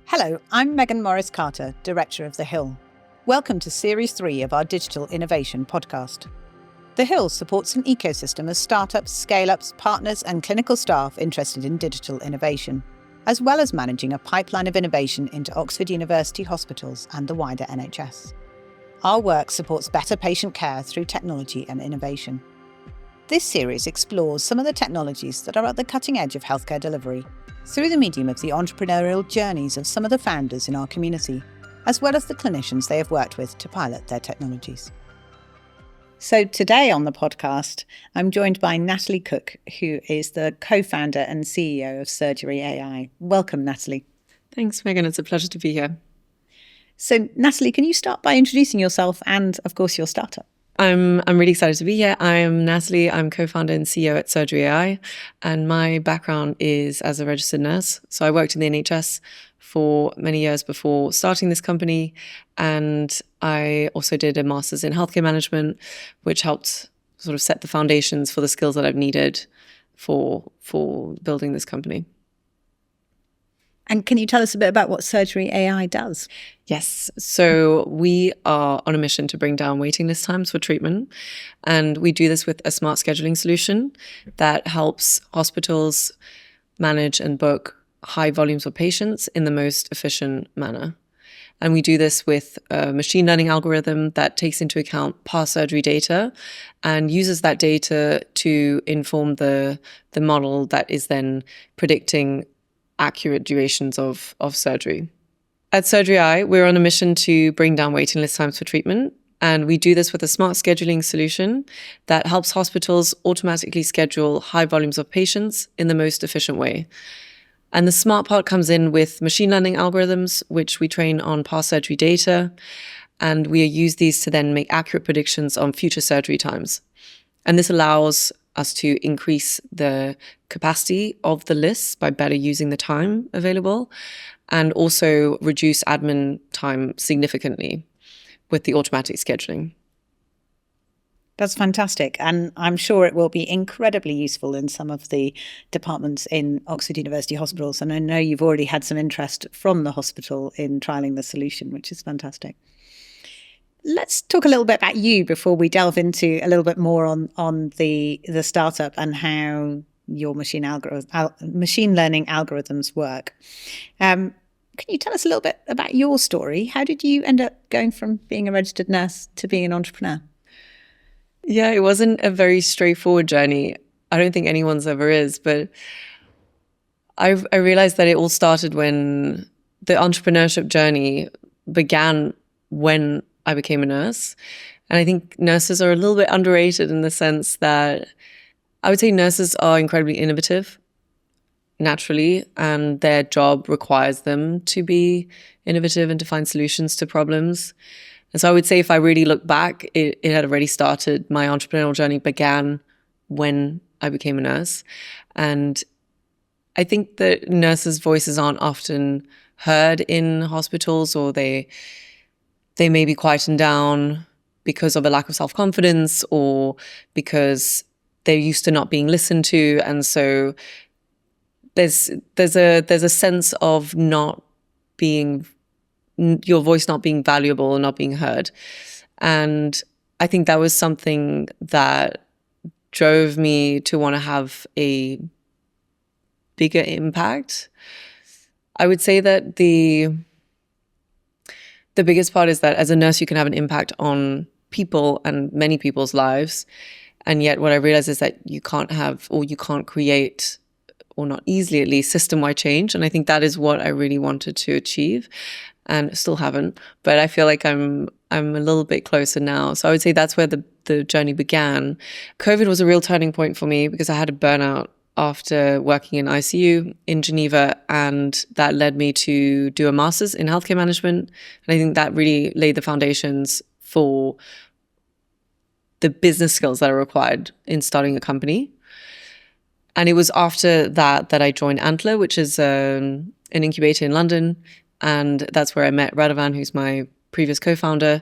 Hello, I'm Megan Morris-Carter, Director of TheHill. Welcome to Series 3 of our Digital Innovation podcast. TheHill supports an ecosystem of startups, scale-ups, partners and clinical staff interested in digital innovation, as well as managing a pipeline of innovation into Oxford University hospitals and the wider NHS. Our work supports better patient care through technology and innovation. This series explores some of the technologies that are at the cutting edge of healthcare delivery through the medium of the entrepreneurial journeys of some of the founders in our community, as well as the clinicians they have worked with to pilot their technologies. So today on the podcast, I'm joined by Natalie Cooke, who is the co-founder and CEO of SurgeryAI. Welcome, Natalie. Thanks, Megan. It's a pleasure to be here. So, Natalie, can you start by introducing yourself and, of course, your startup? I'm really excited to be here. I'm Natalie. I'm co-founder and CEO at SurgeryAI, and my background is as a registered nurse. So I worked in the NHS for many years before starting this company, and I also did a master's in healthcare management, which helped sort of set the foundations for the skills that I've needed for building this company. And can you tell us a bit about what SurgeryAI does? Yes. So we are on a mission to bring down waiting list times for treatment. And we do this with a smart scheduling solution that helps hospitals manage and book high volumes of patients in the most efficient manner. And we do this with a machine learning algorithm that takes into account past surgery data and uses that data to inform the model that is then predicting accurate durations of surgery. At SurgeryAI, we're on a mission to bring down waiting list times for treatment. And we do this with a smart scheduling solution that helps hospitals automatically schedule high volumes of patients in the most efficient way. And the smart part comes in with machine learning algorithms, which we train on past surgery data. And we use these to then make accurate predictions on future surgery times. And this allows us to increase the capacity of the lists by better using the time available, and also reduce admin time significantly with the automatic scheduling. That's fantastic. And I'm sure it will be incredibly useful in some of the departments in Oxford University hospitals. And I know you've already had some interest from the hospital in trialing the solution, which is fantastic. Let's talk a little bit about you before we delve into a little bit more on the startup and how your machine learning algorithms work. Can you tell us a little bit about your story? How did you end up going from being a registered nurse to being an entrepreneur? Yeah, it wasn't a very straightforward journey. I don't think anyone's ever is, but I realized that it all started when the entrepreneurship journey began when I became a nurse. And I think nurses are a little bit underrated in the sense that I would say nurses are incredibly innovative naturally, and their job requires them to be innovative and to find solutions to problems. And so I would say if I really look back, it had already started. My entrepreneurial journey began when I became a nurse. And I think that nurses' voices aren't often heard in hospitals, or they may be quietened down because of a lack of self-confidence or because they're used to not being listened to. And so there's a sense of not being, your voice not being valuable and not being heard. And I think that was something that drove me to want to have a bigger impact. I would say that the biggest part is that as a nurse, you can have an impact on people and many people's lives. And yet what I realized is that you can't have, or you can't create, or not easily at least, system-wide change. And I think that is what I really wanted to achieve, and still haven't. But I feel like I'm a little bit closer now. So I would say that's where the journey began. COVID was a real turning point for me because I had a burnout after working in ICU in Geneva, and that led me to do a master's in healthcare management. And I think that really laid the foundations for the business skills that are required in starting a company. And it was after that I joined Antler, which is an incubator in London. And that's where I met Radovan, who's my previous co-founder.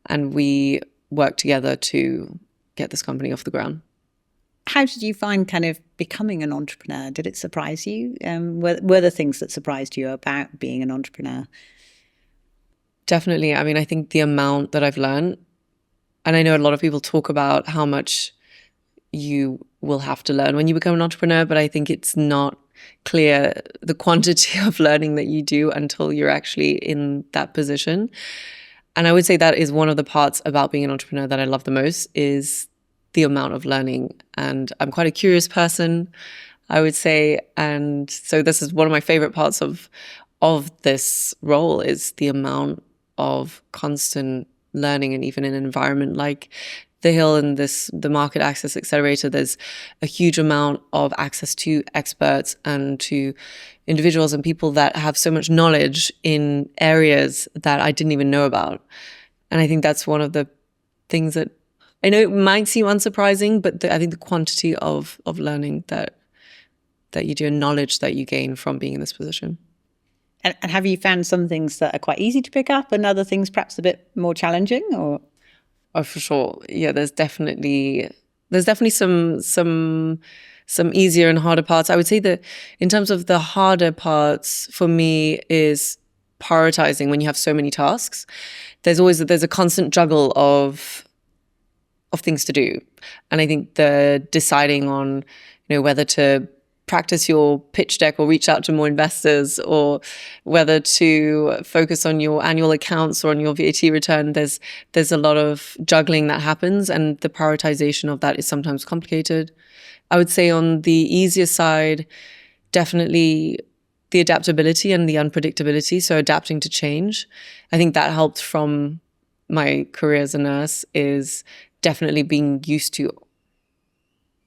And we worked together to get this company off the ground. How did you find kind of becoming an entrepreneur? Did it surprise you? Were there things that surprised you about being an entrepreneur? Definitely. I mean, I think the amount that I've learned, and I know a lot of people talk about how much you will have to learn when you become an entrepreneur, but I think it's not clear the quantity of learning that you do until you're actually in that position. And I would say that is one of the parts about being an entrepreneur that I love the most, is the amount of learning. And I'm quite a curious person, I would say. And so this is one of my favorite parts of this role, is the amount of constant learning. And even in an environment like TheHill and the Market Access Accelerator, there's a huge amount of access to experts and to individuals and people that have so much knowledge in areas that I didn't even know about. And I think that's one of the things that, I know it might seem unsurprising, but I think the quantity of learning that you do and knowledge that you gain from being in this position. And have you found some things that are quite easy to pick up and other things perhaps a bit more challenging? Or Oh, for sure. Yeah, there's definitely some easier and harder parts. I would say that in terms of the harder parts for me is prioritizing when you have so many tasks. There's a constant juggle of things to do. And I think the deciding on, whether to practice your pitch deck or reach out to more investors, or whether to focus on your annual accounts or on your VAT return, there's a lot of juggling that happens, and the prioritization of that is sometimes complicated. I would say on the easier side, definitely the adaptability and the unpredictability, so adapting to change. I think that helped from my career as a nurse, is definitely being used to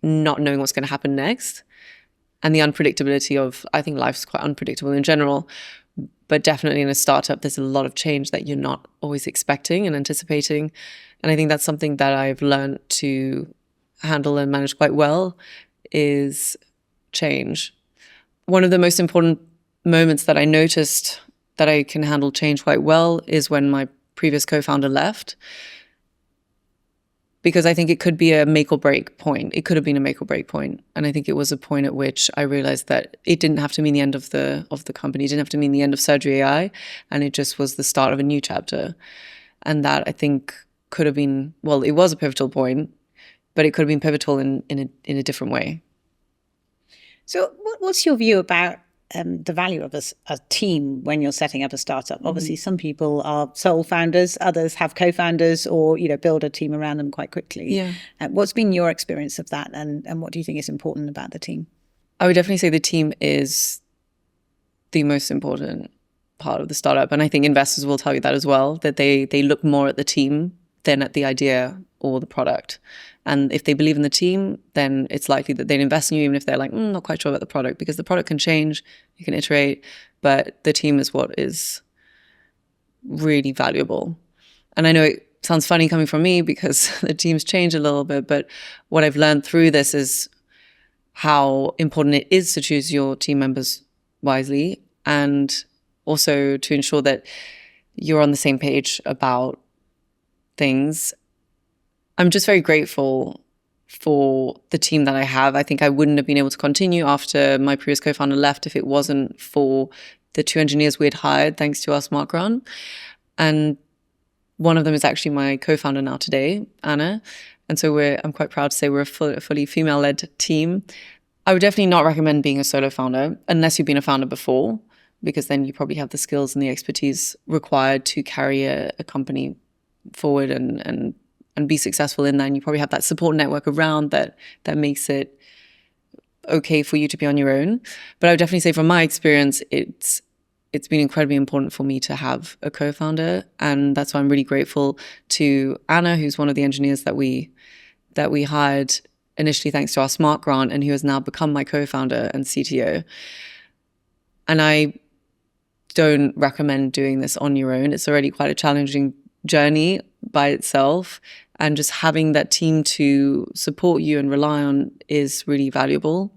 not knowing what's going to happen next. And the unpredictability of, I think life's quite unpredictable in general, but definitely in a startup, there's a lot of change that you're not always expecting and anticipating. And I think that's something that I've learned to handle and manage quite well, is change. One of the most important moments that I noticed that I can handle change quite well is when my previous co-founder left. Because I think it could be a make or break point. It could have been a make or break point. And I think it was a point at which I realized that it didn't have to mean the end of the company. It didn't have to mean the end of SurgeryAI. And it just was the start of a new chapter. And that, I think, could have been, well, it was a pivotal point, but it could have been pivotal in a different way. So what's your view about the value of a team when you're setting up a startup? Obviously, some people are sole founders, others have co-founders, or build a team around them quite quickly. Yeah. What's been your experience of that, and what do you think is important about the team? I would definitely say the team is the most important part of the startup, and I think investors will tell you that as well, that they look more at the team than at the idea or the product. And if they believe in the team, then it's likely that they'd invest in you, even if they're like, not quite sure about the product, because the product can change, you can iterate, but the team is what is really valuable. And I know it sounds funny coming from me because the team's changed a little bit, but what I've learned through this is how important it is to choose your team members wisely, and also to ensure that you're on the same page about things. I'm just very grateful for the team that I have. I think I wouldn't have been able to continue after my previous co-founder left if it wasn't for the 2 engineers we had hired thanks to our smart grant. And one of them is actually my co-founder now today, Anna. And so I'm quite proud to say we're a fully female-led team. I would definitely not recommend being a solo founder unless you've been a founder before, because then you probably have the skills and the expertise required to carry a company forward and be successful in that. And you probably have that support network around that makes it okay for you to be on your own. But I would definitely say from my experience, it's been incredibly important for me to have a co-founder. And that's why I'm really grateful to Anna, who's one of the engineers that we hired initially thanks to our smart grant, and who has now become my co-founder and CTO. And I don't recommend doing this on your own. It's already quite a challenging journey by itself, and just having that team to support you and rely on is really valuable.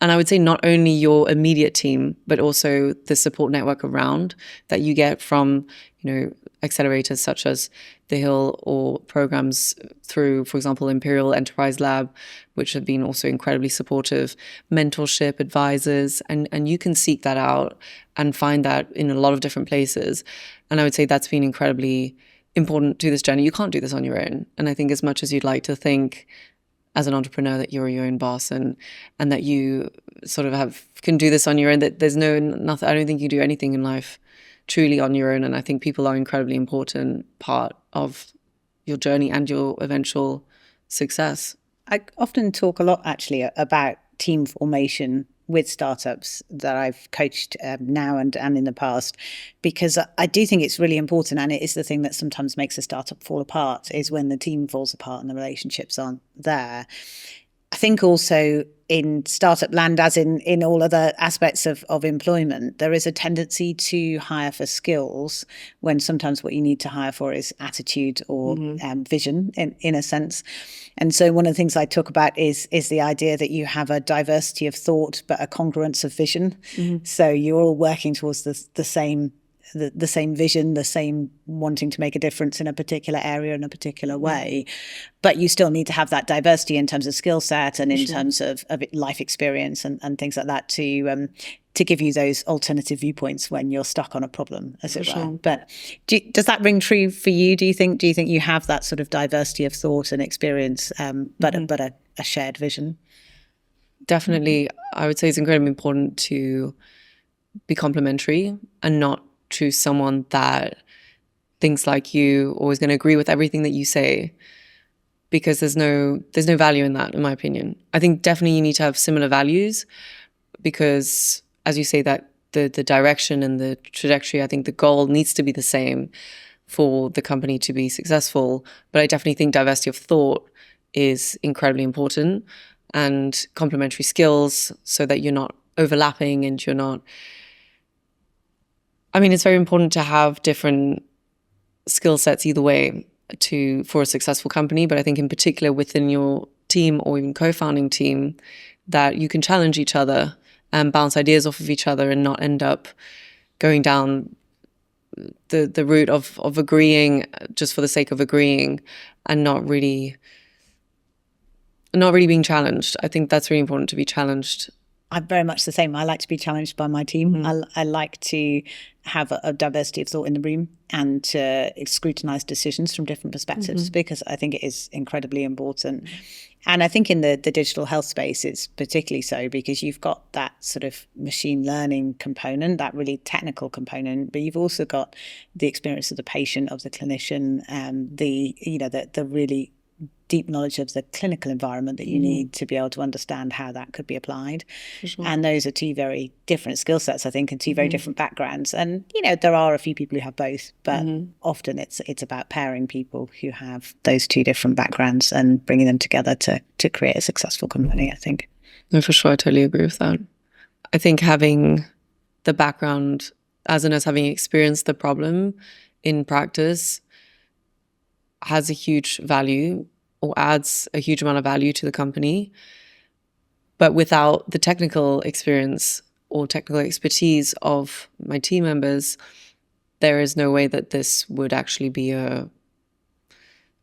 And I would say not only your immediate team, but also the support network around that you get from, I accelerators such as TheHill or programs through, for example, Imperial Enterprise Lab, which have been also incredibly supportive, mentorship, advisors, and you can seek that out and find that in a lot of different places. And I would say that's been incredibly important to this journey. You can't do this on your own. And I think as much as you'd like to think as an entrepreneur that you're your own boss and that you sort of can do this on your own, that there's nothing, I don't think you do anything in life truly on your own. And I think people are an incredibly important part of your journey and your eventual success. I often talk a lot actually about team formation with startups that I've coached now and in the past, because I do think it's really important, and it is the thing that sometimes makes a startup fall apart, is when the team falls apart and the relationships aren't there. I think also in startup land, as in all other aspects of employment, there is a tendency to hire for skills when sometimes what you need to hire for is attitude or vision in a sense. And so one of the things I talk about is the idea that you have a diversity of thought, but a congruence of vision. So you're all working towards the same vision, the same wanting to make a difference in a particular area in a particular way. But you still need to have that diversity in terms of skill set and in terms of life experience and things like that to give you those alternative viewpoints when you're stuck on a problem, as it were. But does that ring true for you? Do you think you have that sort of diversity of thought and experience, but a shared vision? Definitely. I would say it's incredibly important to be complementary and not choose someone that thinks like you or is going to agree with everything that you say, because there's no value in that, in my opinion. I think definitely you need to have similar values, because as you say, that the direction and the trajectory, I think the goal needs to be the same for the company to be successful. But I definitely think diversity of thought is incredibly important, and complementary skills, so that you're not overlapping and you're not, I mean, it's very important to have different skill sets either way for a successful company. But I think in particular within your team or even co-founding team, that you can challenge each other and bounce ideas off of each other and not end up going down the route of agreeing just for the sake of agreeing and not really being challenged. I think that's really important, to be challenged. I'm very much the same. I like to be challenged by my team. I like to have a diversity of thought in the room and to scrutinize decisions from different perspectives, because I think it is incredibly important. And I think in the digital health space, it's particularly so, because you've got that sort of machine learning component, that really technical component, but you've also got the experience of the patient, of the clinician, the really deep knowledge of the clinical environment that you need to be able to understand how that could be applied. And those are two very different skill sets, I think, and two very different backgrounds. And, there are a few people who have both, but often it's about pairing people who have those two different backgrounds and bringing them together to create a successful company, I think. No, for sure. I totally agree with that. I think having the background as a nurse, having experienced the problem in practice, has a huge value, or adds a huge amount of value to the company. But without the technical experience or technical expertise of my team members, there is no way that this would actually be a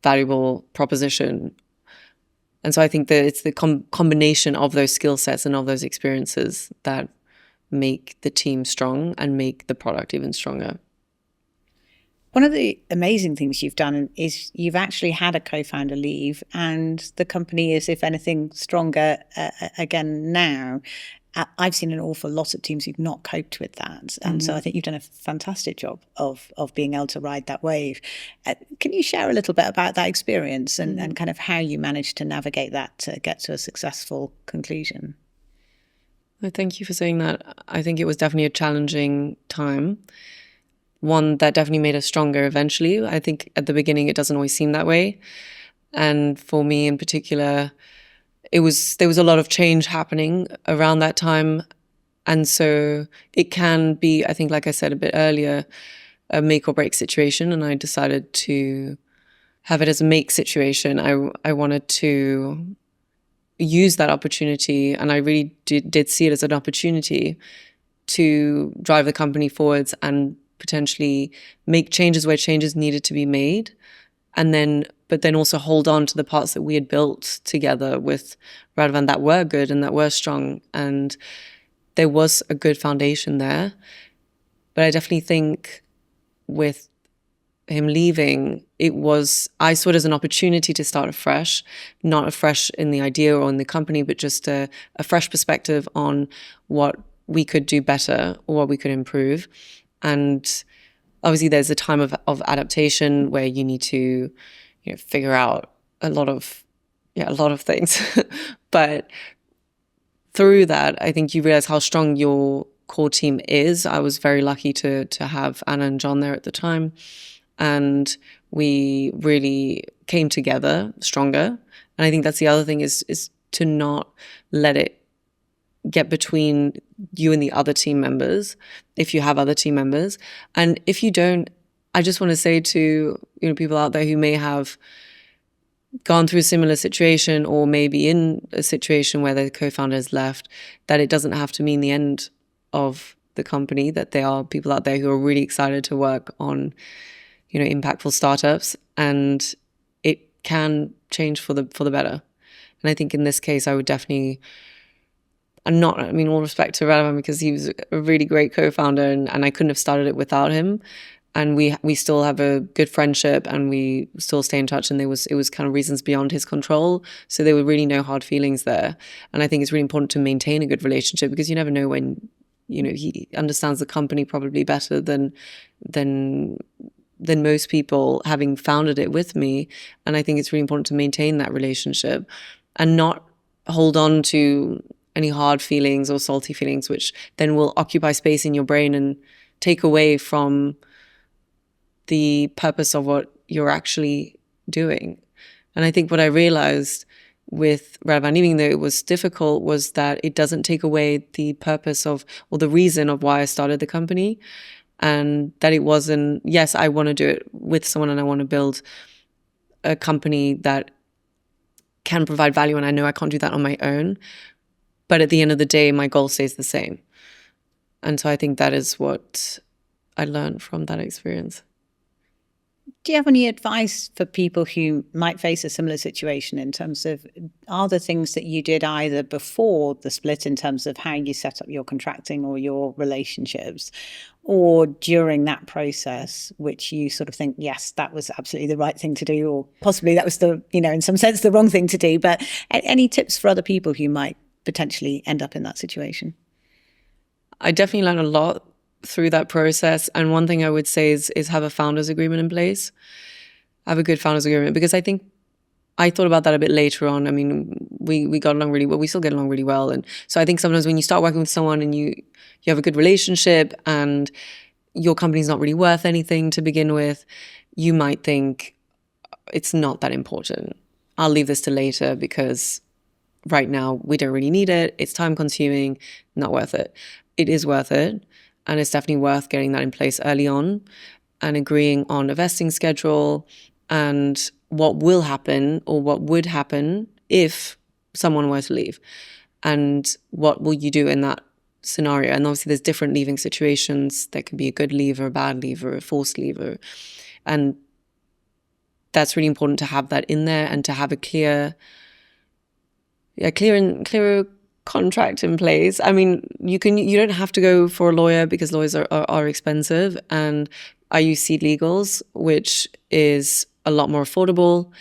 valuable proposition. And so I think that it's the combination of those skill sets and of those experiences that make the team strong and make the product even stronger. One of the amazing things you've done is you've actually had a co-founder leave, and the company is, if anything, stronger again now. I've seen an awful lot of teams who've not coped with that. And so I think you've done a fantastic job of being able to ride that wave. Can you share a little bit about that experience and kind of how you managed to navigate that to get to a successful conclusion? Well, thank you for saying that. I think it was definitely a challenging time. One that definitely made us stronger eventually. I think at the beginning it doesn't always seem that way. And for me in particular, there was a lot of change happening around that time. And so it can be, I think, like I said a bit earlier, a make or break situation. And I decided to have it as a make situation. I wanted to use that opportunity, and I really did see it as an opportunity to drive the company forwards and potentially make changes where changes needed to be made, but then also hold on to the parts that we had built together with Radovan that were good and that were strong. And there was a good foundation there. But I definitely think with him leaving, I saw it as an opportunity to start afresh, not afresh in the idea or in the company, but just a fresh perspective on what we could do better or what we could improve. And obviously there's a time of adaptation where you need to, figure out a lot of things. But through that, I think you realize how strong your core team is. I was very lucky to have Anna and John there at the time. And we really came together stronger. And I think that's the other thing is to not let it get between you and the other team members, if you have other team members. And if you don't, I just want to say to people out there who may have gone through a similar situation or maybe in a situation where the co-founder has left, that it doesn't have to mean the end of the company, that there are people out there who are really excited to work on impactful startups, and it can change for the better. And I think in this case, I would definitely, all respect to Radovan, because he was a really great co-founder, and I couldn't have started it without him. And we still have a good friendship, and we still stay in touch. And it was kind of reasons beyond his control, so there were really no hard feelings there. And I think it's really important to maintain a good relationship, because you never know when he understands the company probably better than most people, having founded it with me. And I think it's really important to maintain that relationship and not hold on to any hard feelings or salty feelings, which then will occupy space in your brain and take away from the purpose of what you're actually doing. And I think what I realized with Radovan, even though it was difficult, was that it doesn't take away the purpose of, or the reason of why I started the company. And that it wasn't, yes, I want to do it with someone and I want to build a company that can provide value, and I know I can't do that on my own. But at the end of the day, my goal stays the same. And so I think that is what I learned from that experience. Do you have any advice for people who might face a similar situation in terms of, are there things that you did either before the split in terms of how you set up your contracting or your relationships, or during that process, which you sort of think, yes, that was absolutely the right thing to do, or possibly that was in some sense the wrong thing to do? But any tips for other people who might potentially end up in that situation? I definitely learned a lot through that process. And one thing I would say is have a founder's agreement in place. Have a good founder's agreement, because I think I thought about that a bit later on. I mean, we got along really well. We still get along really well. And so I think sometimes when you start working with someone and you have a good relationship and your company's not really worth anything to begin with, you might think it's not that important. I'll leave this to later because right now we don't really need it. It's time consuming, not worth it. It is worth it. And it's definitely worth getting that in place early on and agreeing on a vesting schedule and what will happen or what would happen if someone were to leave. And what will you do in that scenario? And obviously there's different leaving situations. There can be a good leaver, a bad leaver, a forced leaver. And that's really important to have that in there and to have a clear contract in place. I mean, you don't have to go for a lawyer because lawyers are expensive, and I use Seed Legals, which is a lot more affordable,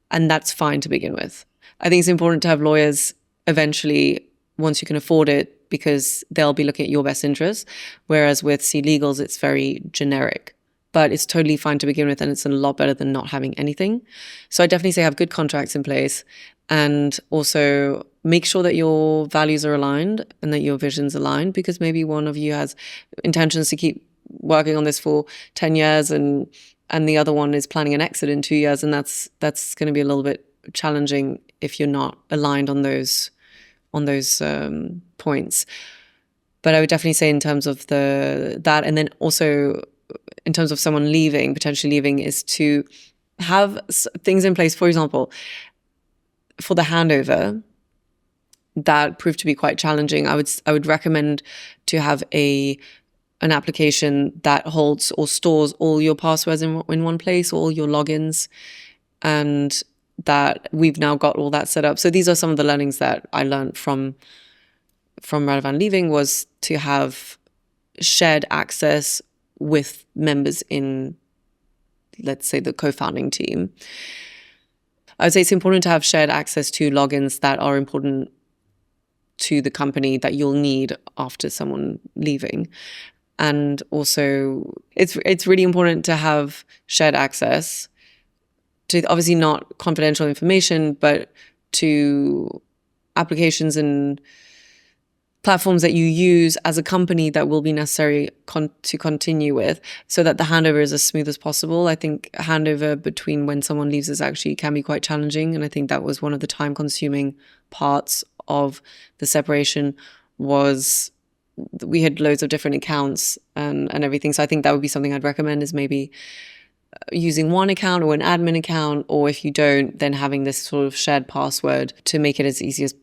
and that's fine to begin with. I think it's important to have lawyers eventually once you can afford it, because they'll be looking at your best interests, whereas with Seed Legals it's very generic. But it's totally fine to begin with, and it's a lot better than not having anything. So I definitely say have good contracts in place, and also make sure that your values are aligned and that your vision's aligned, because maybe one of you has intentions to keep working on this for 10 years and the other one is planning an exit in 2 years, and that's going to be a little bit challenging if you're not aligned on those points. But I would definitely say in terms of that, and then also in terms of someone potentially leaving, is to have things in place. For example, for the handover, that proved to be quite challenging. I would recommend to have a an application that holds or stores all your passwords in one place, all your logins, and that we've now got all that set up. So these are some of the learnings that I learned from Radovan leaving, was to have shared access with members in, let's say, the co-founding team. I would say it's important to have shared access to logins that are important to the company that you'll need after someone leaving. And also, it's really important to have shared access to, obviously not confidential information, but to applications and platforms that you use as a company that will be necessary to continue with, so that the handover is as smooth as possible. I think handover between when someone leaves can be quite challenging. And I think that was one of the time-consuming parts of the separation, was we had loads of different accounts and everything. So I think that would be something I'd recommend, is maybe using one account or an admin account, or if you don't, then having this sort of shared password to make it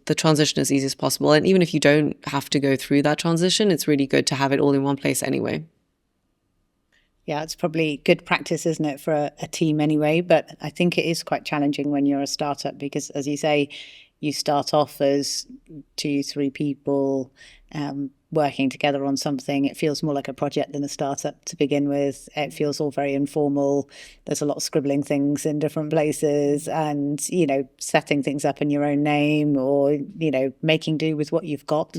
the transition as easy as possible. And even if you don't have to go through that transition, it's really good to have it all in one place anyway. Yeah, it's probably good practice, isn't it, for a team anyway? But I think it is quite challenging when you're a startup, because, as you say, you start off as 2-3 people working together on something. It feels more like a project than a startup to begin with. It feels all very informal. There's a lot of scribbling things in different places, and, setting things up in your own name, or, making do with what you've got.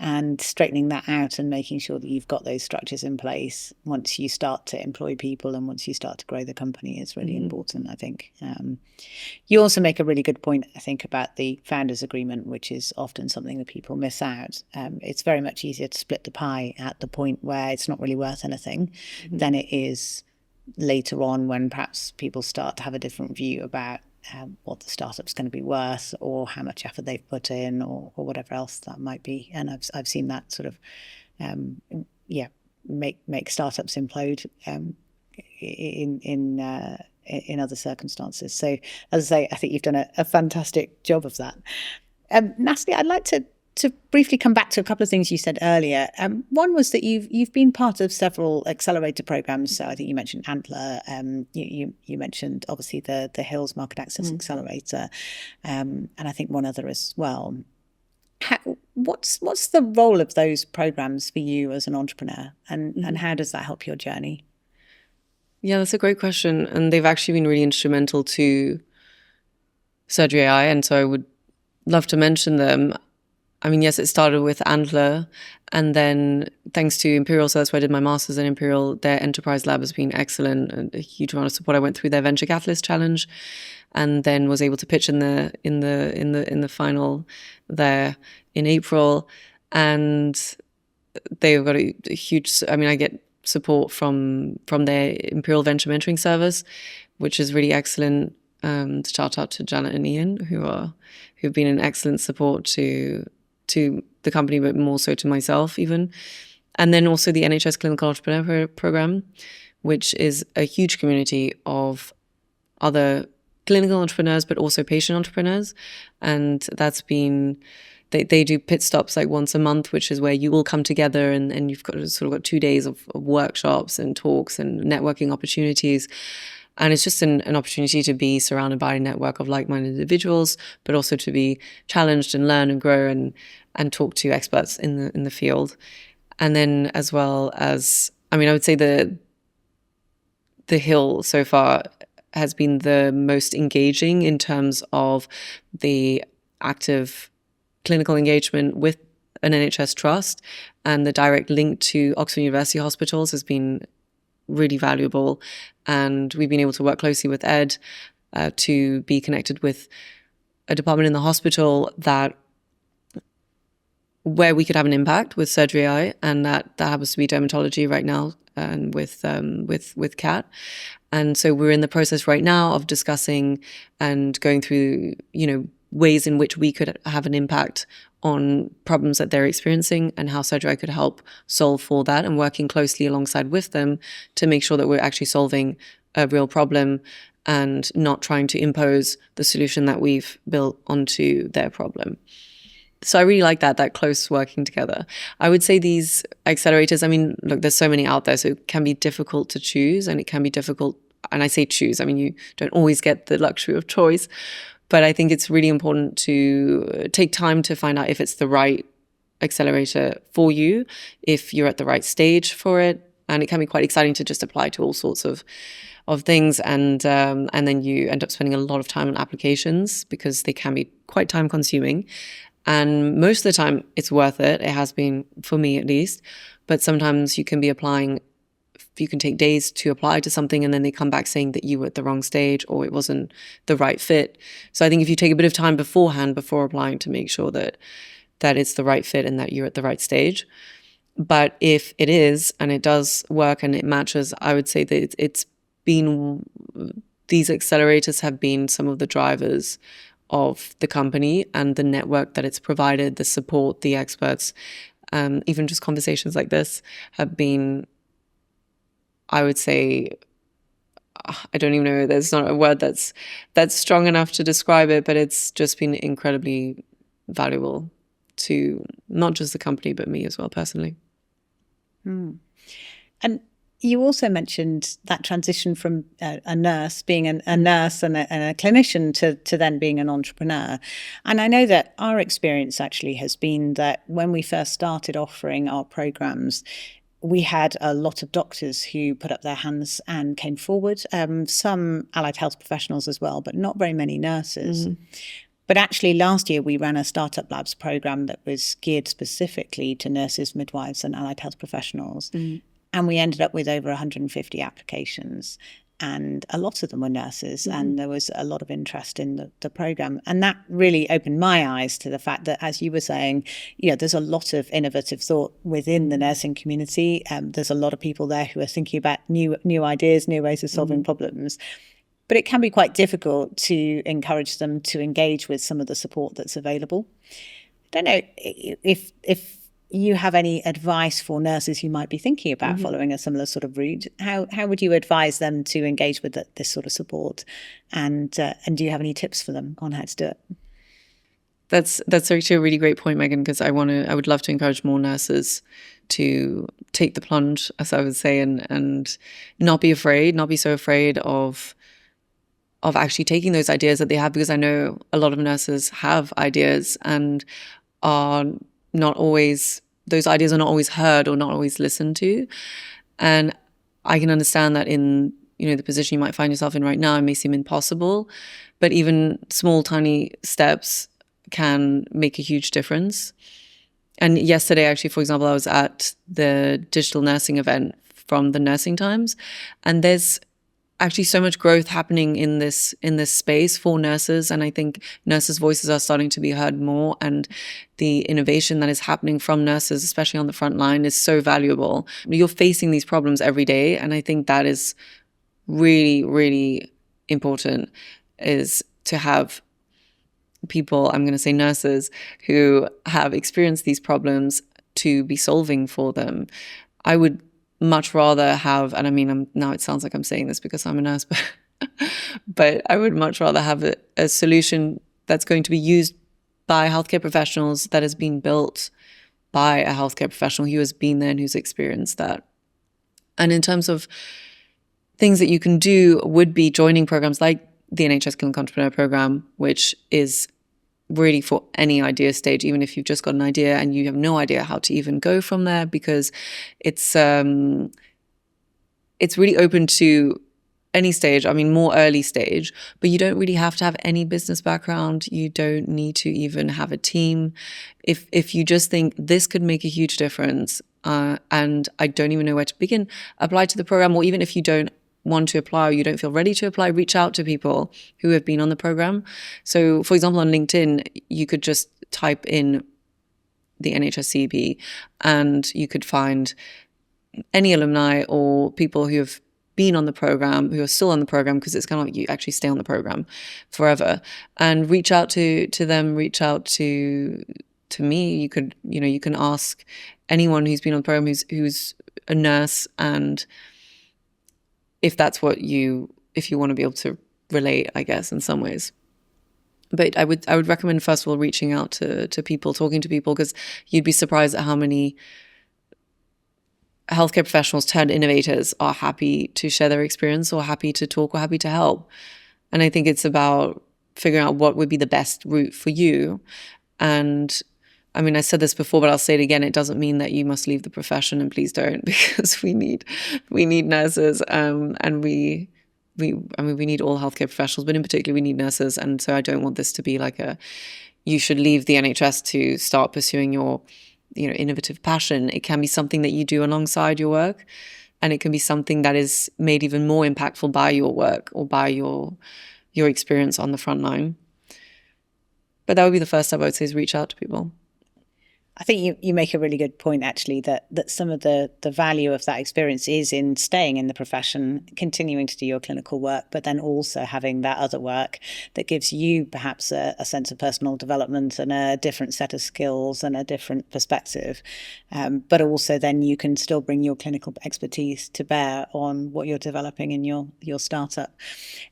And straightening that out and making sure that you've got those structures in place once you start to employ people and once you start to grow the company is really important, I think. You also make a really good point, I think, about the founders agreement, which is often something that people miss out. It's very much easier to split the pie at the point where it's not really worth anything than it is later on, when perhaps people start to have a different view about what the startup's going to be worth, or how much effort they've put in, or whatever else that might be. And I've seen that sort of make startups implode in other circumstances. So, as I say, I think you've done a fantastic job of that. Natalie, I'd like to briefly come back to a couple of things you said earlier. One was that you've been part of several accelerator programs. So I think you mentioned Antler. You mentioned obviously the TheHill's Market Access Accelerator, and I think one other as well. What's the role of those programs for you as an entrepreneur, and how does that help your journey? Yeah, that's a great question, and they've actually been really instrumental to SurgeryAI, and so I would love to mention them. I mean, yes, it started with Antler, and then thanks to Imperial, so that's where I did my master's in Imperial, their enterprise lab has been excellent and a huge amount of support. I went through their Venture Catalyst Challenge, and then was able to pitch in the final there in April, and they've got a huge. I mean, I get support from their Imperial Venture Mentoring Service, which is really excellent. Shout out to Janet and Ian, who've been an excellent support to the company, but more so to myself even. And then also the NHS Clinical Entrepreneur Program, which is a huge community of other clinical entrepreneurs, but also patient entrepreneurs. And that's been, they do pit stops like once a month, which is where you all come together and you've got 2 days of workshops and talks and networking opportunities. And it's just an opportunity to be surrounded by a network of like-minded individuals, but also to be challenged and learn and grow and talk to experts in the field. And then, as well as, I mean, I would say TheHill so far has been the most engaging in terms of the active clinical engagement with an NHS trust, and the direct link to Oxford University hospitals has been really valuable. And we've been able to work closely with Ed to be connected with a department in the hospital where we could have an impact with SurgeryAI, and that happens to be dermatology right now, and with Kat. And so we're in the process right now of discussing and going through, ways in which we could have an impact on problems that they're experiencing, and how SurgeryAI could help solve for that, and working closely alongside with them to make sure that we're actually solving a real problem and not trying to impose the solution that we've built onto their problem. So I really like that close working together. I would say these accelerators, I mean, look, there's so many out there, so it can be difficult to choose, and it can be difficult, and I say choose, I mean, you don't always get the luxury of choice, but I think it's really important to take time to find out if it's the right accelerator for you, if you're at the right stage for it. And it can be quite exciting to just apply to all sorts of things, and then you end up spending a lot of time on applications because they can be quite time consuming. And most of the time it's worth it. It has been for me at least. But sometimes you can be applying, you can take days to apply to something and then they come back saying that you were at the wrong stage or it wasn't the right fit. So I think if you take a bit of time beforehand before applying to make sure that it's the right fit and that you're at the right stage. But if it is and it does work and it matches, I would say that it's been, these accelerators have been some of the drivers of the company and the network that it's provided, the support, the experts, even just conversations like this have been, I would say, I don't even know, there's not a word that's strong enough to describe it, but it's just been incredibly valuable to not just the company, but me as well personally. And you also mentioned that transition from a nurse, being a nurse and a clinician to then being an entrepreneur. And I know that our experience actually has been that when we first started offering our programs, we had a lot of doctors who put up their hands and came forward, some allied health professionals as well, but not very many nurses. But actually last year we ran a Startup Labs program that was geared specifically to nurses, midwives and allied health professionals. And we ended up with over 150 applications, and a lot of them were nurses, and there was a lot of interest in the program. And that really opened my eyes to the fact that, as you were saying, there's a lot of innovative thought within the nursing community. There's a lot of people there who are thinking about new ideas, new ways of solving problems. But it can be quite difficult to encourage them to engage with some of the support that's available. I don't know if you have any advice for nurses who might be thinking about following a similar sort of route. How would you advise them to engage with this sort of support? And do you have any tips for them on how to do it? That's actually a really great point, Megan, because I would love to encourage more nurses to take the plunge, as I would say, and not be so afraid of actually taking those ideas that they have, because I know a lot of nurses have ideas and are not always, those ideas are not always heard or not always listened to. And I can understand that in, the position you might find yourself in right now, it may seem impossible, but even small, tiny steps can make a huge difference. And yesterday, actually, for example, I was at the digital nursing event from the Nursing Times, and there's actually so much growth happening in this space for nurses, and I think nurses' voices are starting to be heard more, and the innovation that is happening from nurses, especially on the front line, is so valuable. You're facing these problems every day, and I think that is really, really important, is to have people, I'm going to say nurses, who have experienced these problems to be solving for them. I would much rather have, and I mean, now it sounds like I'm saying this because I'm a nurse, but I would much rather have a solution that's going to be used by healthcare professionals, that has been built by a healthcare professional who has been there and who's experienced that. And in terms of things that you can do, would be joining programs like the NHS Clinical Entrepreneur Program, which is really for any idea stage, even if you've just got an idea and you have no idea how to even go from there, because it's really open to any stage. I mean, more early stage, but you don't really have to have any business background. You don't need to even have a team. If you just think this could make a huge difference, and I don't even know where to begin, apply to the program. Or even if you don't want to apply or you don't feel ready to apply, reach out to people who have been on the program. So, for example, on LinkedIn, you could just type in the NHSCP and you could find any alumni or people who have been on the program, who are still on the program, because it's kind of like you actually stay on the program forever, and reach out to them, reach out to me. You can ask anyone who's been on the program who's a nurse, and if that's if you want to be able to relate, I guess, in some ways. But I would recommend, first of all, reaching out to people, talking to people, because you'd be surprised at how many healthcare professionals turned innovators are happy to share their experience, or happy to talk, or happy to help. And I think it's about figuring out what would be the best route for you. And I mean, I said this before, but I'll say it again. It doesn't mean that you must leave the profession, and please don't, because we need nurses, and we need all healthcare professionals, but in particular, we need nurses. And so I don't want this to be like you should leave the NHS to start pursuing your, innovative passion. It can be something that you do alongside your work, and it can be something that is made even more impactful by your work or by your experience on the front line. But that would be the first step, I would say, is reach out to people. I think you make a really good point, actually, that some of the value of that experience is in staying in the profession, continuing to do your clinical work, but then also having that other work that gives you perhaps a sense of personal development and a different set of skills and a different perspective. But also then you can still bring your clinical expertise to bear on what you're developing in your startup.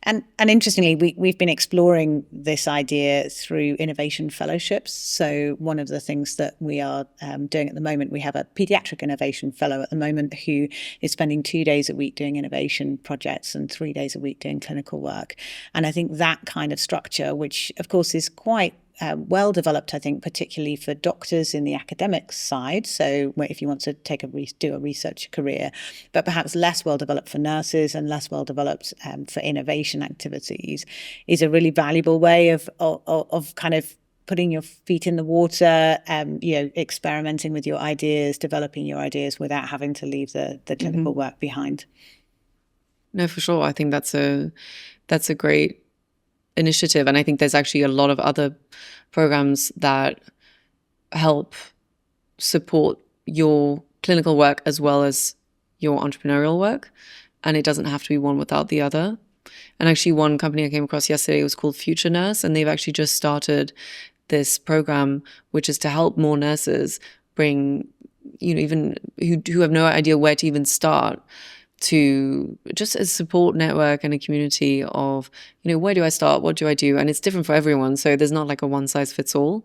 And interestingly, we've been exploring this idea through innovation fellowships. So one of the things that we are doing at the moment, we have a pediatric innovation fellow at the moment who is spending 2 days a week doing innovation projects and 3 days a week doing clinical work. And I think that kind of structure, which of course is quite well developed, I think, particularly for doctors in the academic side. So if you want to do a research career, but perhaps less well developed for nurses and less well developed for innovation activities, is a really valuable way of kind of putting your feet in the water, experimenting with your ideas, developing your ideas without having to leave the clinical work behind. No, for sure. I think that's a great initiative. And I think there's actually a lot of other programs that help support your clinical work as well as your entrepreneurial work. And it doesn't have to be one without the other. And actually one company I came across yesterday was called Future Nurse, and they've actually just started this program, which is to help more nurses bring, even who have no idea where to even start, to just a support network and a community of, where do I start? What do I do? And it's different for everyone. So there's not like a one size fits all.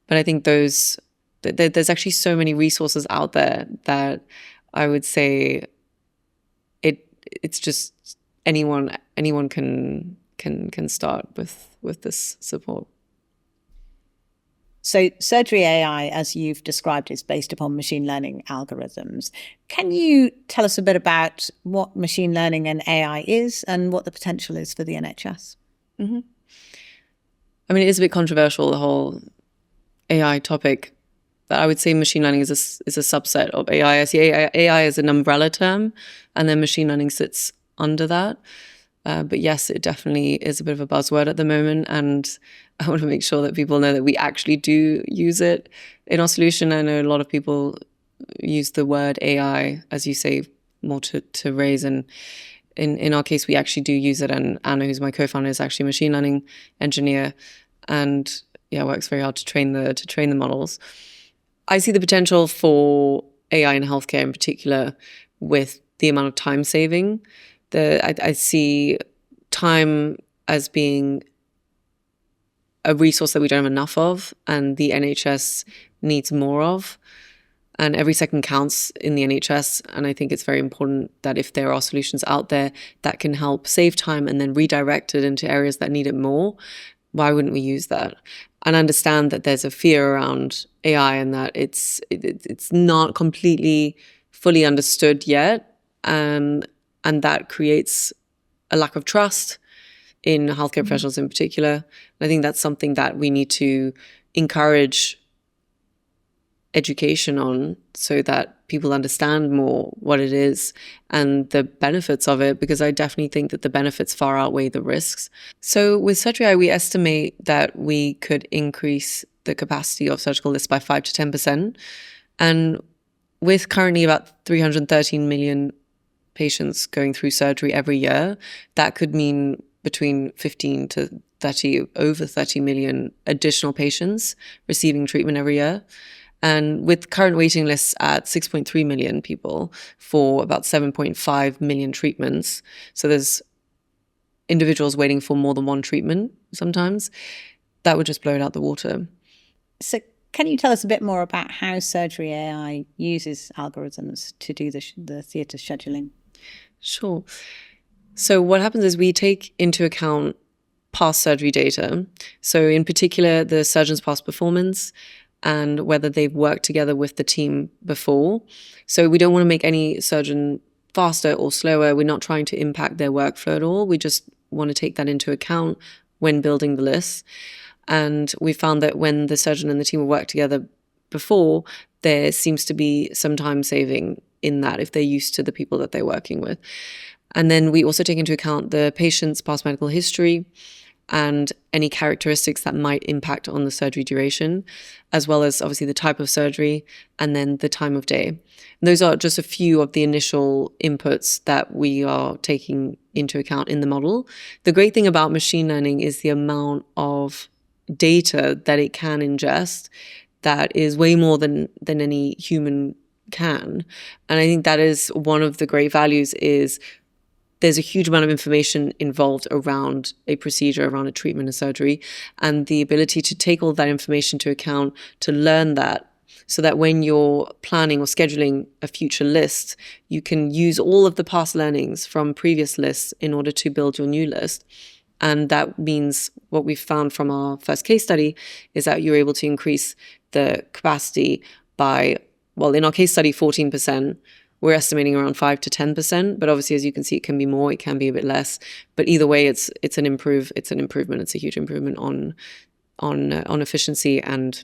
But I think there's actually so many resources out there that I would say it's just anyone can start with this support. So SurgeryAI, as you've described, is based upon machine learning algorithms. Can you tell us a bit about what machine learning and AI is and what the potential is for the NHS? Mm-hmm. I mean, it is a bit controversial, the whole AI topic. But I would say machine learning is a subset of AI. I see AI as an umbrella term, and then machine learning sits under that. But yes, it definitely is a bit of a buzzword at the moment, and I want to make sure that people know that we actually do use it in our solution. I know a lot of people use the word AI, as you say, more to raise, and in our case, we actually do use it. And Anna, who's my co-founder, is actually a machine learning engineer, and works very hard to train the models. I see the potential for AI in healthcare in particular with the amount of time saving. I see time as being a resource that we don't have enough of, and the NHS needs more of. And every second counts in the NHS. And I think it's very important that if there are solutions out there that can help save time and then redirect it into areas that need it more, why wouldn't we use that? And understand that there's a fear around AI and that it's not completely fully understood yet. And that creates a lack of trust in healthcare professionals in particular. And I think that's something that we need to encourage education on, so that people understand more what it is and the benefits of it, because I definitely think that the benefits far outweigh the risks. So with SurgeryAI, we estimate that we could increase the capacity of surgical lists by 5 to 10%. And with currently about 313 million patients going through surgery every year, that could mean between 15 to 30, over 30 million additional patients receiving treatment every year. And with current waiting lists at 6.3 million people for about 7.5 million treatments, so there's individuals waiting for more than one treatment sometimes, that would just blow it out the water. So can you tell us a bit more about how SurgeryAI uses algorithms to do the theatre scheduling? Sure. So what happens is we take into account past surgery data. So in particular, the surgeon's past performance and whether they've worked together with the team before. So we don't want to make any surgeon faster or slower. We're not trying to impact their workflow at all. We just want to take that into account when building the list. And we found that when the surgeon and the team have worked together before, there seems to be some time saving in that if they're used to the people that they're working with. And then we also take into account the patient's past medical history and any characteristics that might impact on the surgery duration, as well as obviously the type of surgery and then the time of day. And those are just a few of the initial inputs that we are taking into account in the model. The great thing about machine learning is the amount of data that it can ingest that is way more than any human can. And I think that is one of the great values is there's a huge amount of information involved around a procedure, around a treatment, a surgery, and the ability to take all that information into account, to learn that, so that when you're planning or scheduling a future list, you can use all of the past learnings from previous lists in order to build your new list. And that means what we've found from our first case study is that you're able to increase the capacity by, well, in our case study, 14%. We're estimating around 5 to 10%, but obviously, as you can see, it can be more, it can be a bit less. But either way, it's an improvement. It's a huge improvement on efficiency and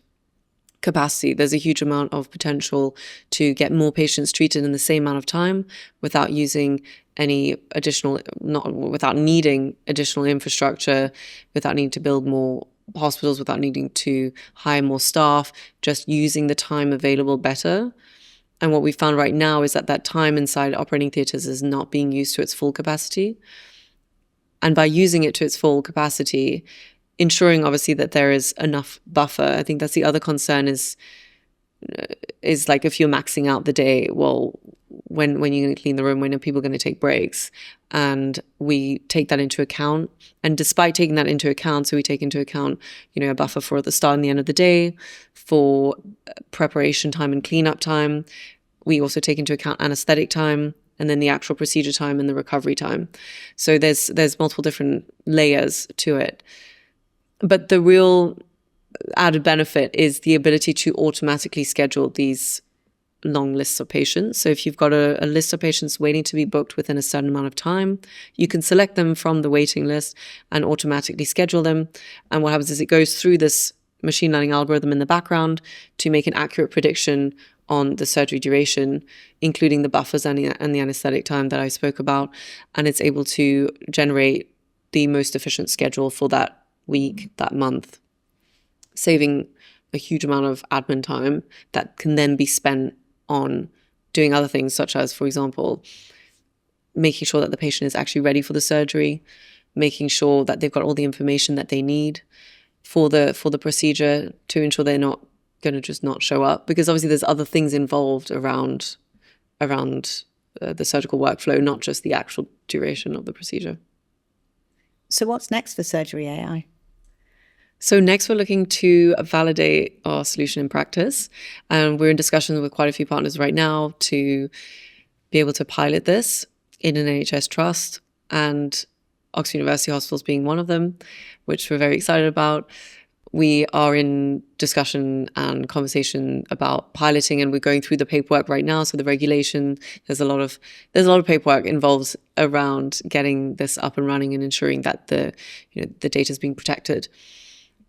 capacity. There's a huge amount of potential to get more patients treated in the same amount of time without using any additional, without needing additional infrastructure, without needing to build more hospitals, without needing to hire more staff, just using the time available better. And what we found right now is that time inside operating theatres is not being used to its full capacity. And by using it to its full capacity, ensuring obviously that there is enough buffer. I think that's the other concern is like if you're maxing out the day, well, when you're going to clean the room, when are people going to take breaks? And we take that into account. And despite taking that into account, so we take into account, a buffer for the start and the end of the day, for preparation time and cleanup time. We also take into account anesthetic time, and then the actual procedure time and the recovery time. So there's multiple different layers to it. But the real added benefit is the ability to automatically schedule these long lists of patients. So if you've got a list of patients waiting to be booked within a certain amount of time, you can select them from the waiting list and automatically schedule them. And what happens is it goes through this machine learning algorithm in the background to make an accurate prediction on the surgery duration, including the buffers and the anesthetic time that I spoke about. And it's able to generate the most efficient schedule for that week, that month, saving a huge amount of admin time that can then be spent on doing other things, such as, for example, making sure that the patient is actually ready for the surgery, making sure that they've got all the information that they need for the procedure, to ensure they're not going to just not show up, because obviously there's other things involved around the surgical workflow, not just the actual duration of the procedure. So what's next for SurgeryAI? So next, we're looking to validate our solution in practice. And we're in discussions with quite a few partners right now to be able to pilot this in an NHS trust, and Oxford University Hospitals being one of them, which we're very excited about. We are in discussion and conversation about piloting, and we're going through the paperwork right now. So the regulation, there's a lot of paperwork involved around getting this up and running and ensuring that the data is being protected.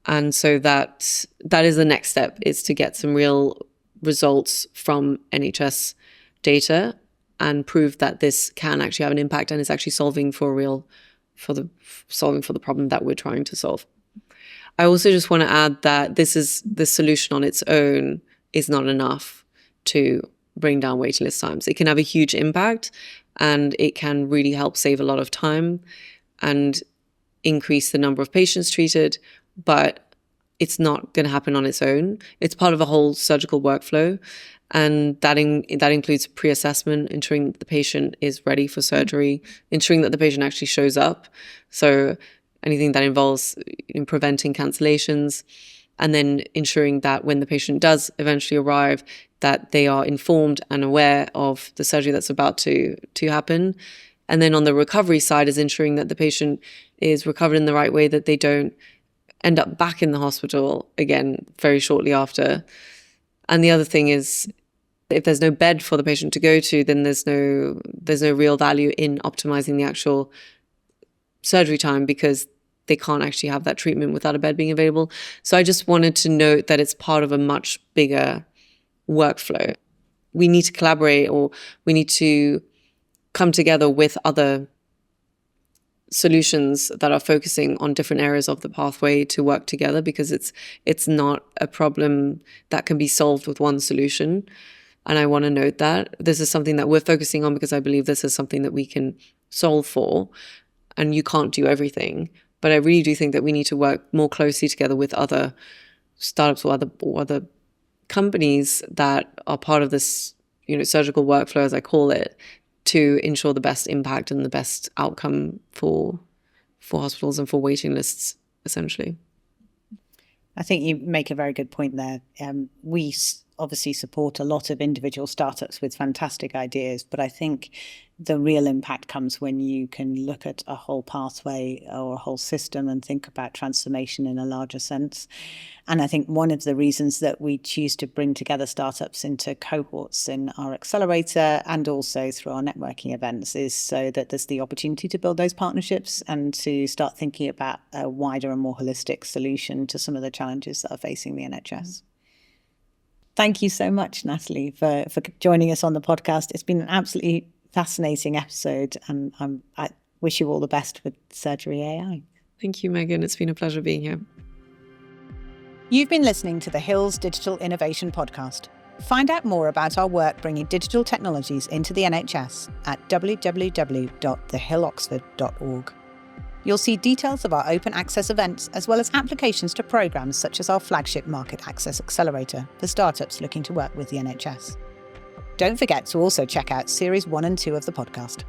And so that is the next step, is to get some real results from NHS data and prove that this can actually have an impact and is actually solving for the problem that we're trying to solve. I also just want to add that the solution on its own is not enough to bring down waiting list times. It can have a huge impact, and it can really help save a lot of time and increase the number of patients treated, but it's not going to happen on its own. It's part of a whole surgical workflow, and that includes pre-assessment, ensuring that the patient is ready for surgery, ensuring that the patient actually shows up. So anything that involves preventing cancellations, and then ensuring that when the patient does eventually arrive, that they are informed and aware of the surgery that's about to happen. And then on the recovery side is ensuring that the patient is recovered in the right way, that they don't end up back in the hospital again very shortly after. And the other thing is, if there's no bed for the patient to go to, then there's no real value in optimizing the actual surgery time, because they can't actually have that treatment without a bed being available. So I just wanted to note that it's part of a much bigger workflow. We need to collaborate, or we need to come together with other solutions that are focusing on different areas of the pathway to work together, because it's not a problem that can be solved with one solution. And I want to note that this is something that we're focusing on, because I believe this is something that we can solve for, and you can't do everything. But I really do think that we need to work more closely together with other startups or other companies that are part of this, surgical workflow, as I call it, to ensure the best impact and the best outcome for hospitals and for waiting lists, essentially. I think you make a very good point there. We obviously support a lot of individual startups with fantastic ideas, but I think the real impact comes when you can look at a whole pathway or a whole system and think about transformation in a larger sense. And I think one of the reasons that we choose to bring together startups into cohorts in our accelerator and also through our networking events is so that there's the opportunity to build those partnerships and to start thinking about a wider and more holistic solution to some of the challenges that are facing the NHS. Thank you so much, Natalie, for joining us on the podcast. It's been an absolutely fascinating episode, and I wish you all the best with SurgeryAI. Thank you, Megan. It's been a pleasure being here. You've been listening to TheHill's Digital Innovation Podcast. Find out more about our work bringing digital technologies into the NHS at www.thehilloxford.org. You'll see details of our open access events, as well as applications to programs such as our flagship Market Access Accelerator for startups looking to work with the NHS. Don't forget to also check out Series 1 and 2 of the podcast.